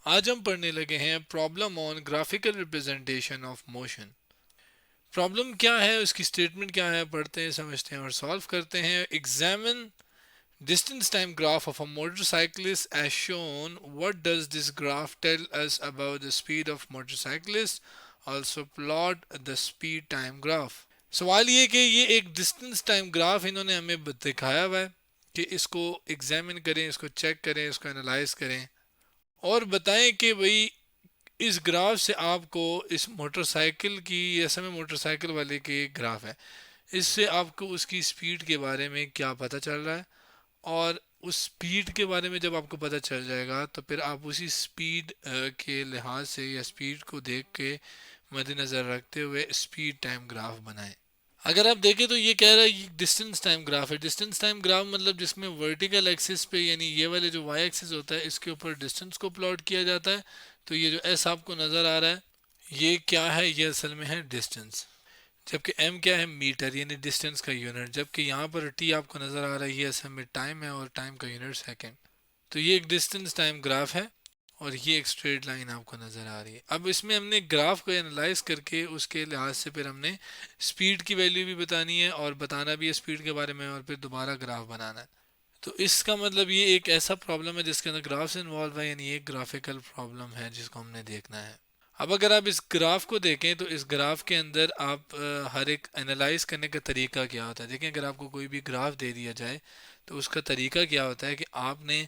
आज हम पढ़ने लगे हैं problem on graphical representation of motion. Problem क्या है, उसकी स्टेटमेंट क्या है, पढ़ते हैं, समझते हैं और सॉल्व करते हैं। Examine distance time graph of a motorcyclist as shown. What does this graph tell us about the speed of motorcyclist? Also plot the speed time graph. सवाल ये कि ये एक डिस्टेंस टाइम ग्राफ इन्होंने हमें दिखाया हुआ है कि इसको एग्जामिन करें, इसको चेक करें, इसको एनालाइज करें और बताएं कि भाई इस ग्राफ से आपको इस मोटरसाइकिल की, ऐसा में मोटरसाइकिल वाले की एक ग्राफ है, इससे आपको उसकी स्पीड के बारे में क्या पता चल रहा है। और उस स्पीड के बारे में जब आपको पता चल जाएगा तो फिर आप उसी स्पीड के लिहाज से या स्पीड को देख के मद्देनज़र रखते हुए स्पीड टाइम ग्राफ बनाएं। अगर आप देखें तो ये कह रहा है ये डिस्टेंस टाइम ग्राफ है। डिस्टेंस टाइम ग्राफ मतलब जिसमें वर्टिकल एक्सिस पे यानी ये वाले जो वाई एक्सिस होता है इसके ऊपर डिस्टेंस को प्लॉट किया जाता है। तो ये जो एस आपको नज़र आ रहा है ये क्या है, ये असल में है डिस्टेंस। जबकि एम क्या है, मीटर यानी डिस्टेंस का यूनिट। जबकि यहाँ पर टी आपको नज़र आ रहा है ये असल में टाइम है और टाइम का यूनिट सेकेंड। तो ये एक डिस्टेंस टाइम ग्राफ है और ये एक स्ट्रेट लाइन आपको नज़र आ रही है। अब इसमें हमने ग्राफ को एनालाइज करके उसके लिहाज से फिर हमने स्पीड की वैल्यू भी बतानी है और बताना भी है स्पीड के बारे में और फिर दोबारा ग्राफ बनाना है। तो इसका मतलब ये एक ऐसा प्रॉब्लम है जिसके अंदर ग्राफ्स इन्वॉल्व है, यानी एक ग्राफिकल प्रॉब्लम है जिसको हमने देखना है। अब अगर आप इस ग्राफ को देखें तो इस ग्राफ के अंदर आप हर एक एनालाइज करने का तरीका क्या होता है। देखें, अगर आपको कोई भी ग्राफ दे दिया जाए तो उसका तरीका क्या होता है कि आपने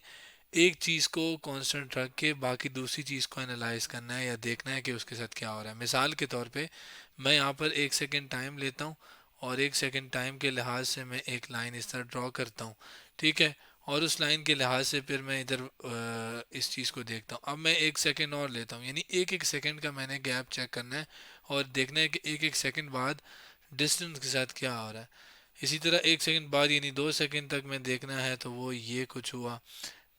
एक चीज़ को कांस्टेंट रख के बाकी दूसरी चीज़ को एनालाइज करना है या देखना है कि उसके साथ क्या हो रहा है। मिसाल के तौर पे मैं यहाँ पर 1 सेकेंड टाइम लेता हूँ और 1 सेकेंड टाइम के लिहाज से मैं एक लाइन इस तरह ड्रॉ करता हूँ, ठीक है। और उस लाइन के लिहाज से फिर मैं इधर इस चीज़ को देखता हूँ। अब मैं 1 सेकेंड और लेता हूँ, यानी एक एक सेकेंड का मैंने गैप चेक करना है और देखना है कि एक एक सेकेंड बाद डिस्टेंस के साथ क्या हो रहा है। इसी तरह 1 सेकेंड बाद यानी 2 सेकेंड तक मैं देखना है तो वो ये कुछ हुआ,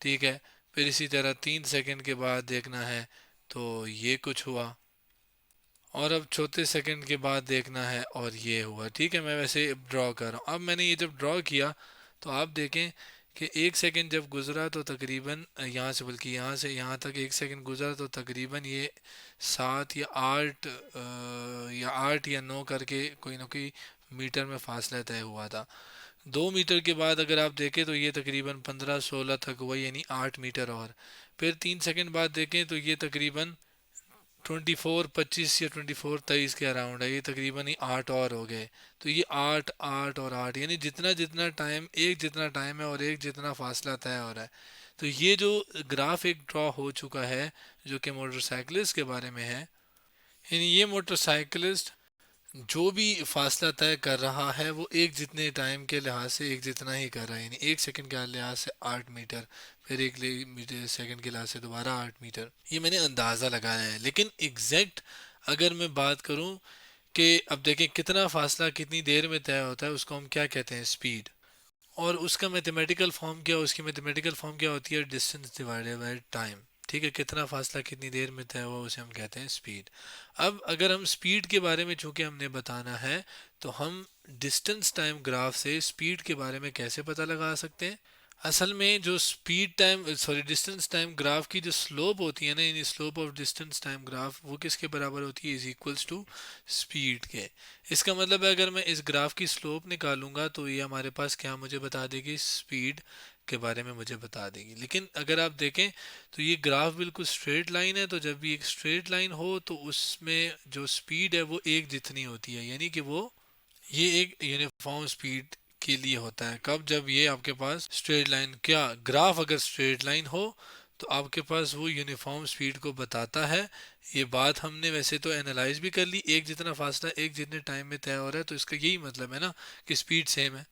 ठीक है। फिर इसी तरह 3 सेकंड के बाद देखना है तो ये कुछ हुआ और अब चौथे सेकंड के बाद देखना है और ये हुआ, ठीक है। मैं वैसे ड्रॉ कर रहा हूँ। अब मैंने ये जब ड्रॉ किया तो आप देखें कि 1 सेकंड जब गुजरा तो तकरीबन यहाँ से, बल्कि यहाँ से यहाँ तक 1 सेकंड गुजरा तो तकरीबन ये 7 या 8 या 8 या 9 करके कोई ना कोई मीटर में फासला तय हुआ था। 2 मीटर के बाद अगर आप देखें तो ये तकरीबन 15-16 तक हुआ, यानी 8 मीटर। और फिर 3 सेकंड बाद देखें तो ये तकरीबन 24-25 या 24-23 के अराउंड है, ये तकरीबन ही 8 और हो गए। तो ये 8 8 और 8 यानी जितना जितना टाइम, एक जितना टाइम है और एक जितना फासला तय हो रहा है। तो ये जो ग्राफ एक ड्रॉ हो चुका है जो कि मोटरसाइकिलिस्ट के बारे में है, यानी ये मोटरसाइकिलिस्ट जो भी फासला तय कर रहा है वो एक जितने टाइम के लिहाज से एक जितना ही कर रहा है, यानी 1 सेकंड के लिहाज से 8 मीटर, फिर एक मीटर सेकंड के लिहाज से दोबारा 8 मीटर। ये मैंने अंदाज़ा लगाया है, लेकिन एग्जैक्ट अगर मैं बात करूं कि अब देखें कितना फासला कितनी देर में तय होता है उसको हम क्या कहते हैं, स्पीड। और उसका मैथमेटिकल फॉर्म क्या, उसकी मैथमेटिकल फॉर्म क्या होती है, डिस्टेंस डिवाइडेड बाय टाइम, ठीक है। कितना फासला कितनी देर में तय हुआ उसे हम कहते हैं स्पीड। अब अगर हम स्पीड के बारे में चूंकि हमने बताना है तो हम डिस्टेंस टाइम ग्राफ से स्पीड के बारे में कैसे पता लगा सकते हैं। असल में जो speed time, sorry, distance time graph की जो स्लोप होती है ना, यानी slope of distance time graph, वो किसके बराबर होती है, इज इक्वल्स टू स्पीड के। इसका मतलब है अगर मैं इस ग्राफ की स्लोप निकालूंगा तो ये हमारे पास क्या मुझे बता देगी, स्पीड के बारे में मुझे बता देगी। लेकिन अगर आप देखें तो ये ग्राफ बिल्कुल स्ट्रेट लाइन है, तो जब भी एक स्ट्रेट लाइन हो तो उसमें जो स्पीड है वो एक जितनी होती है, यानी कि वो ये एक यूनिफॉर्म स्पीड के लिए होता है। कब, जब ये आपके पास स्ट्रेट लाइन, क्या ग्राफ अगर स्ट्रेट लाइन हो तो आपके पास वो यूनिफॉर्म स्पीड को बताता है। ये बात हमने वैसे तो एनालाइज भी कर ली, एक जितना फासला एक जितने टाइम में तय हो रहा है तो इसका यही मतलब है ना कि स्पीड सेम है।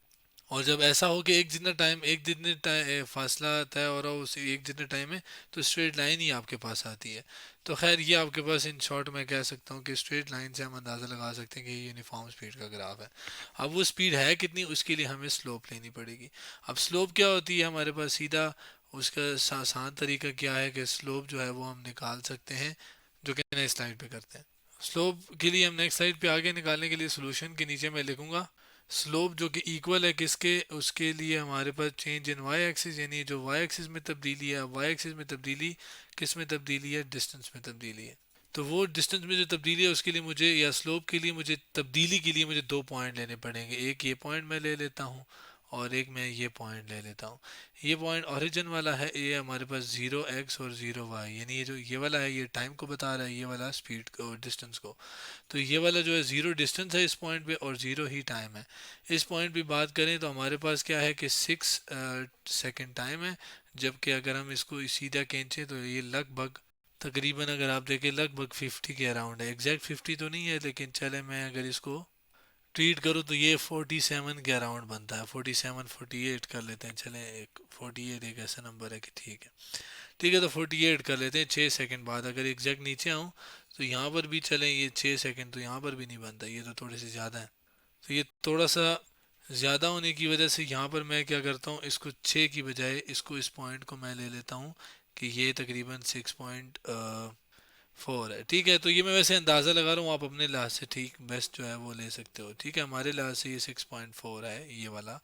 और जब ऐसा हो कि एक जितना टाइम, एक जितने फासला तय हो रहा हो उस एक जितने टाइम में, तो स्ट्रेट लाइन ही आपके पास आती है। तो खैर ये आपके पास इन शॉर्ट मैं कह सकता हूँ कि स्ट्रेट लाइन से हम अंदाज़ा लगा सकते हैं कि ये यूनिफॉर्म स्पीड का ग्राफ है। अब वो स्पीड है कितनी उसके लिए हमें स्लोप लेनी पड़ेगी। अब स्लोप क्या होती है हमारे पास, सीधा उसका आसान तरीका क्या है कि स्लोप जो है वो हम निकाल सकते हैं, जो कि नेक्स्ट स्लाइड पे करते हैं। स्लोप के लिए हम नेक्स्ट स्लाइड पे आगे निकालने के लिए सोल्यूशन के नीचे मैं लिखूंगा स्लोप जो कि इक्वल है किसके, उसके लिए हमारे पास चेंज इन वाई एक्सिस, यानी जो वाई एक्सिस में तब्दीली है, वाई एक्सिस में तब्दीली किस में तब्दीली है, डिस्टेंस में तब्दीली है। तो वो डिस्टेंस में जो तब्दीली है उसके लिए मुझे, या स्लोप के लिए मुझे, तब्दीली के लिए मुझे दो पॉइंट लेने पड़ेंगे। एक ये पॉइंट मैं ले लेता हूँ और एक मैं ये पॉइंट ले लेता हूँ। ये पॉइंट ओरिजिन वाला है, ये हमारे पास 0x और 0y, यानी ये जो ये वाला है ये टाइम को बता रहा है, ये वाला स्पीड को, डिस्टेंस को। तो ये वाला जो है ज़ीरो डिस्टेंस है इस पॉइंट पे और ज़ीरो ही टाइम है। इस पॉइंट पे बात करें तो हमारे पास क्या है कि 6 सेकेंड टाइम है, जबकि अगर हम इसको सीधा खींचें तो ये लगभग, तकरीबन अगर आप देखें लगभग 50 के अराउंड है। एग्जैक्ट 50 तो नहीं है, लेकिन चले मैं अगर इसको ट्रीट करूँ तो ये 47 के अराउंड बनता है। 47 48 कर लेते हैं, चलें एक 48 एक ऐसा नंबर है कि ठीक है। ठीक है, तो 48 कर लेते हैं 6 सेकंड बाद। अगर एग्जैक्ट नीचे आऊँ तो यहाँ पर भी चलें, ये 6 सेकंड तो यहाँ पर भी नहीं बनता, ये तो थोड़े से ज़्यादा है। तो ये थोड़ा सा ज़्यादा होने की वजह से यहाँ पर मैं क्या करता हूँ, इसको 6 की बजाय इसको, इस पॉइंट को मैं ले लेता हूँ कि ये तकरीबन 6.4 है। ठीक है, तो ये मैं वैसे अंदाज़ा लगा रहा हूँ, आप अपने लिहाज से ठीक बेस्ट जो है वो ले सकते हो। ठीक है, हमारे लिहाज से ये 6.4 है ये वाला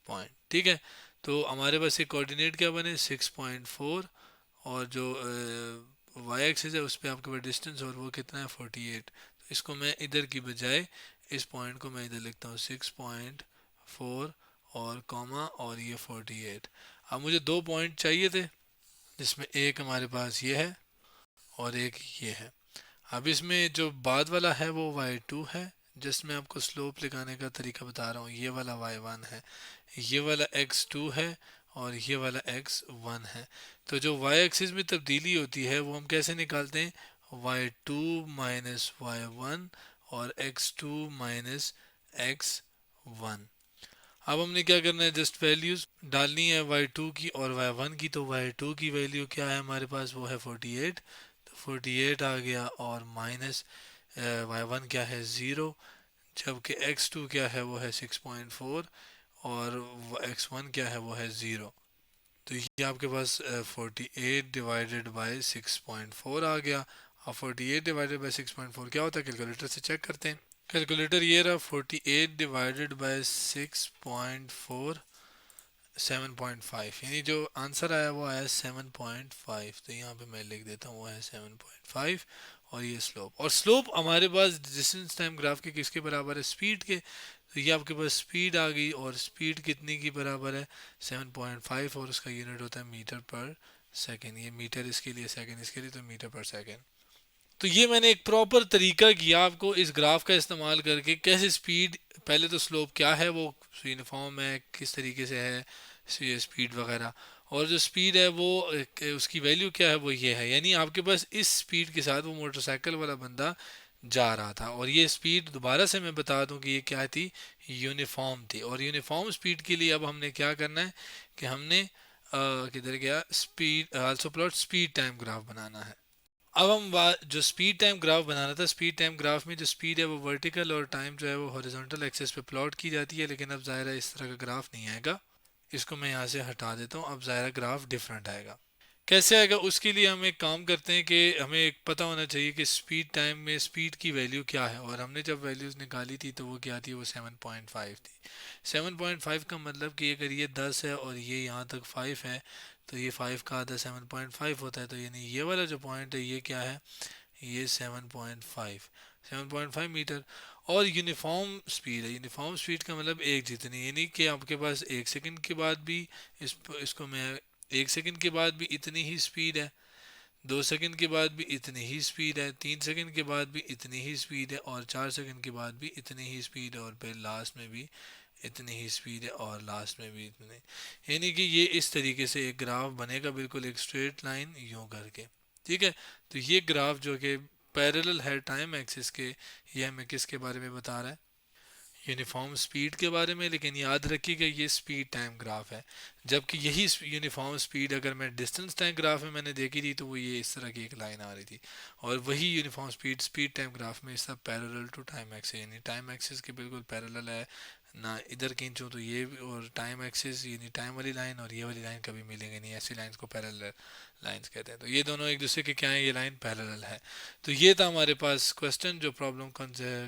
पॉइंट। ठीक है, तो हमारे पास ये कोऑर्डिनेट क्या बने, 6.4, और जो वाई एक्सिस है उस पर आपके पास डिस्टेंस, और वो कितना है 48। तो इसको मैं इधर की बजाय, इस पॉइंट को मैं इधर लिखता हूँ 6.4 और कॉमा और ये 48। अब मुझे दो पॉइंट चाहिए थे, जिसमें एक हमारे पास ये है और एक ये है। अब इसमें जो बाद वाला है वो y2 है, जिसमें आपको स्लोप लगाने का तरीका बता रहा हूँ। ये वाला y1 है, ये वाला x2 है और ये वाला x1 है। तो जो y एक्सिस में तब्दीली होती है वो हम कैसे निकालते हैं, y2 माइनस y1 और x2 माइनस x1। अब हमने क्या करना है, जस्ट वैल्यूज डालनी है y2 की और y1 की। तो y2 की वैल्यू क्या है हमारे पास, वो है 48। तो 48 आ गया, और माइनस y1 क्या है 0, जबकि x2 क्या है वो है 6.4 और x1 क्या है वो है 0। तो ये आपके पास 48 डिवाइडेड बाई 6.4 आ गया। अब 48 डिवाइडेड बाई 6.4 क्या होता है, कैलकुलेटर से चेक करते हैं। कैलकुलेटर ये रहा, 48 डिवाइडेड बाई 6.4, 7.5, यानी जो आंसर आया वो आया 7.5। तो यहाँ पे मैं लिख देता हूँ वो है 7.5। और ये स्लोप, और स्लोप हमारे पास डिस्टेंस टाइम ग्राफ के किसके बराबर है, स्पीड के। तो ये आपके पास स्पीड आ गई, और स्पीड कितनी की बराबर है, 7.5, और उसका यूनिट होता है मीटर पर सेकेंड। ये मीटर इसके लिए, सेकेंड इसके लिए, तो मीटर पर सेकेंड। तो ये मैंने एक प्रॉपर तरीका किया आपको इस ग्राफ का इस्तेमाल करके, कैसे स्पीड, पहले तो स्लोप क्या है वो यूनिफॉर्म है, किस तरीके से है स्पीड वगैरह, और जो स्पीड है वो उसकी वैल्यू क्या है वो ये है। यानी आपके पास इस स्पीड के साथ वो मोटरसाइकिल वाला बंदा जा रहा था, और ये स्पीड दोबारा से मैं बता दूं कि ये क्या थी, यूनिफॉर्म थी। और यूनिफॉर्म स्पीड के लिए अब हमने क्या करना है कि हमने किधर गया, speed also plot speed time graph बनाना है। अब हम जो स्पीड टाइम ग्राफ बनाना था, स्पीड टाइम ग्राफ में जो स्पीड है वो वर्टिकल और टाइम जो है वो हॉरिजॉन्टल एक्सिस पे प्लॉट की जाती है, लेकिन अब ज़ाहिर है इस तरह का ग्राफ नहीं आएगा। इसको मैं यहाँ से हटा देता हूँ, अब ज़ाहिर ग्राफ डिफरेंट आएगा। कैसे आएगा, उसके लिए हम एक काम करते हैं कि हमें एक पता होना चाहिए कि स्पीड टाइम में स्पीड की वैल्यू क्या है। और हमने जब वैल्यूज़ निकाली थी तो वो क्या थी, वो 7.5 थी। 7.5 का मतलब कि अगर ये 10 है और ये यहाँ तक 5 है, तो ये 5 का आधा 7.5 होता है। तो यानी ये वाला जो पॉइंट है ये क्या है, ये 7.5, 7.5 मीटर। और यूनिफॉर्म स्पीड है, यूनिफॉर्म स्पीड का मतलब एक जितनी, यानी कि आपके पास 1 सेकंड के बाद भी इसको मैं, 1 सेकंड के बाद भी इतनी ही स्पीड है, 2 सेकंड के बाद भी इतनी ही स्पीड है, 3 सेकंड के बाद भी इतनी ही स्पीड है, और 4 सेकंड के बाद भी इतनी ही स्पीड है, और फिर लास्ट में भी इतनी ही स्पीड है, और लास्ट में भी इतनी। यानी कि ये इस तरीके से एक ग्राफ बनेगा, बिल्कुल एक स्ट्रेट लाइन यूं करके। ठीक है, तो ये ग्राफ जो कि पैरेलल है टाइम एक्सिस के, ये हमें किसके बारे में बता रहा है, यूनिफॉर्म स्पीड के बारे में। लेकिन याद रखिएगा ये स्पीड टाइम ग्राफ है, जबकि यही यूनिफॉर्म स्पीड अगर मैं डिस्टेंस टाइम ग्राफ में मैंने देखी थी तो वो ये इस तरह की एक लाइन आ रही थी। और वही uniform speed speed time graph में सब पैरेलल टू टाइम एक्सिस, यानी टाइम एक्सिस के बिल्कुल पैरेलल है, ना इधर खींचूं तो ये और टाइम एक्सिस यानी टाइम वाली लाइन और ये वाली लाइन कभी मिलेंगे नहीं, ऐसी लाइंस को पैरेलल लाइंस कहते हैं। तो ये दोनों एक दूसरे के क्या है, ये लाइन पैरेलल है। तो ये था हमारे पास क्वेश्चन जो प्रॉब्लम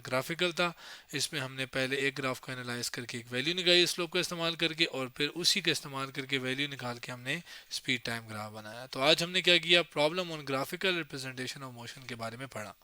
ग्राफिकल था। इसमें हमने पहले एक ग्राफ को एनालाइज करके एक वैल्यू निकाली स्लोप का इस्तेमाल करके, और फिर उसी का इस्तेमाल करके वैल्यू निकाल के हमने स्पीड टाइम ग्राफ बनाया। तो आज हमने क्या किया, problem on graphical representation of motion के बारे में पढ़ा।